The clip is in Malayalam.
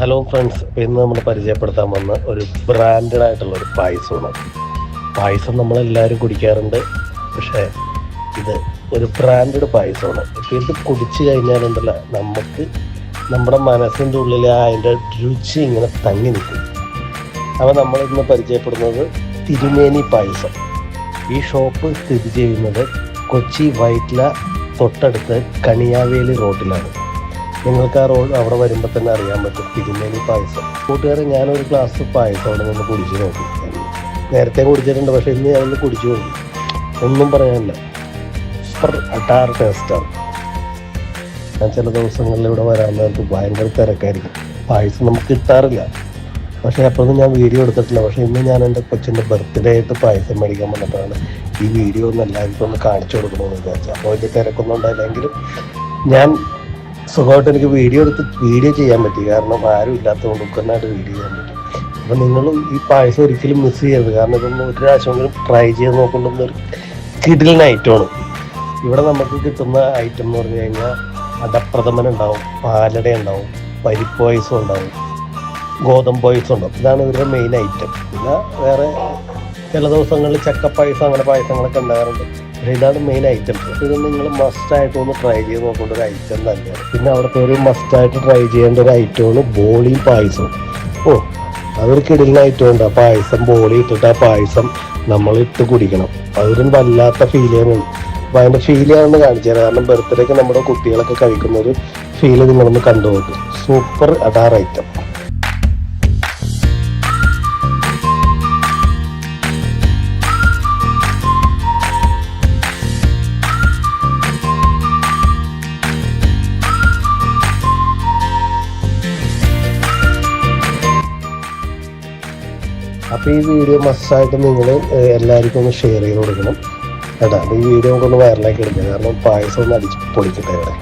ഹലോ ഫ്രണ്ട്സ്, ഇന്ന് നമ്മൾ പരിചയപ്പെടുത്താൻ വന്ന ഒരു ബ്രാൻഡഡ് ആയിട്ടുള്ള ഒരു പായസമാണ്. പായസം നമ്മളെല്ലാവരും കുടിക്കാറുണ്ട്, പക്ഷേ ഇത് ഒരു ബ്രാൻഡഡ് പായസമാണ്. ഇപ്പോൾ ഇത് കുടിച്ചു കഴിഞ്ഞാലുണ്ടല്ല, നമ്മുടെ മനസ്സിൻ്റെ ഉള്ളിൽ അതിൻ്റെ രുചി ഇങ്ങനെ തങ്ങി നിൽക്കും. അപ്പോൾ നമ്മളിന്ന് പരിചയപ്പെടുന്നത് തിരുമേനി പായസം. ഈ ഷോപ്പ് സ്ഥിതി ചെയ്യുന്നത് കൊച്ചി വൈറ്റ്ല തൊട്ടടുത്ത് കണിയാവേലി റോഡിലാണ്. നിങ്ങൾക്ക് ആ റോഡ് അവിടെ വരുമ്പോൾ തന്നെ അറിയാൻ പറ്റും തിരുമേനി പായസം. കൂട്ടുകാരെ, ഞാനൊരു ഗ്ലാസ് പായസം അവിടെ നിന്ന് കുടിച്ച് നോക്കി. നേരത്തെ കുടിച്ചിട്ടുണ്ട്, പക്ഷേ ഇന്ന് ഞാനൊന്ന് കുടിച്ചു നോക്കി. ഒന്നും പറയാനില്ല, സൂപ്പർ അടാർ ടേസ്റ്റാണ്. ഞാൻ ചില ദിവസങ്ങളിൽ ഇവിടെ വരാൻ നേരത്ത് ഭയങ്കര തിരക്കായിരിക്കും, പായസം നമുക്ക് കിട്ടാറില്ല. പക്ഷേ അപ്പോഴൊന്നും ഞാൻ വീഡിയോ എടുത്തിട്ടില്ല. പക്ഷേ ഇന്ന് ഞാൻ എൻ്റെ കൊച്ചിൻ്റെ ബർത്ത്ഡേ ആയിട്ട് പായസം മേടിക്കാൻ വന്നിട്ടാണ് ഈ വീഡിയോ ഒന്ന് എല്ലാവർക്കും ഒന്ന് കാണിച്ചു കൊടുക്കണമെന്ന് വിചാരിച്ചു. അപ്പോൾ വലിയ തിരക്കൊന്നും ഉണ്ടായില്ലെങ്കിലും ഞാൻ സുഖമായിട്ട് എനിക്ക് വീഡിയോ ചെയ്യാൻ പറ്റി. കാരണം ആരും ഇല്ലാത്തതുകൊണ്ട് ഉക്കന്നായിട്ട് വീഡിയോ ചെയ്യാൻ പറ്റി. അപ്പോൾ നിങ്ങൾ ഈ പായസം ഒരിക്കലും മിസ് ചെയ്യരുത്. കാരണം ഇതൊന്നും ഒരു പ്രാവശ്യമെങ്കിലും ട്രൈ ചെയ്ത് നോക്കേണ്ടുന്നൊരു കിടിലൻ ഐറ്റമാണ്. ഇവിടെ നമുക്ക് കിട്ടുന്ന ഐറ്റം എന്ന് പറഞ്ഞു കഴിഞ്ഞാൽ അടപ്രഥമൻ ഉണ്ടാവും, പാലട ഉണ്ടാവും, പരിപ്പ് പായസം ഉണ്ടാവും, ഗോതമ്പ് പായസം ഉണ്ടാവും. ഇതാണ് ഇവരുടെ മെയിൻ ഐറ്റം. പിന്നെ വേറെ ചില ദിവസങ്ങളിൽ ചക്കപ്പായസം, അങ്ങനെ പായസങ്ങളൊക്കെ ഉണ്ടാകാറുണ്ട്. പക്ഷേ ഇതാണ് മെയിൻ ഐറ്റം. ഇത് നിങ്ങൾ മസ്റ്റായിട്ട് ഒന്ന് ട്രൈ ചെയ്ത് നോക്കേണ്ട ഒരു ഐറ്റം തന്നെയാണ്. പിന്നെ അവിടുത്തെ ഒരു മസ്റ്റായിട്ട് ട്രൈ ചെയ്യേണ്ട ഒരു ഐറ്റമാണ് ബോളി പായസം. അതൊരു കിടിലൻ ഐറ്റമുണ്ട്. ആ പായസം ബോളി ഇട്ടിട്ട് ആ പായസം നമ്മളിട്ട് കുടിക്കണം. അതൊരു വല്ലാത്ത ഫീലിംഗ്. അപ്പോൾ അതിൻ്റെ ഫീൽ ഞാനൊന്ന് കാണിച്ചു തരാം. കാരണം ബർത്ത്ഡേക്ക് നമ്മുടെ കുട്ടികളൊക്കെ കഴിക്കുന്ന ഒരു ഫീല് നിങ്ങളൊന്ന് കണ്ടുപോകും. സൂപ്പർ അടാർ ഐറ്റം. അപ്പോൾ ഈ വീഡിയോ മസ്റ്റായിട്ട് നിങ്ങൾ എല്ലാവർക്കും ഒന്ന് ഷെയർ ചെയ്ത് കൊടുക്കണം കേട്ടോ. അപ്പോൾ ഈ വീഡിയോ നമുക്കൊന്ന് വൈറലാക്കി എടുക്കുക. കാരണം പായസം ഒന്ന് അടിച്ച് പൊളിക്കട്ടെ ഇവിടെ.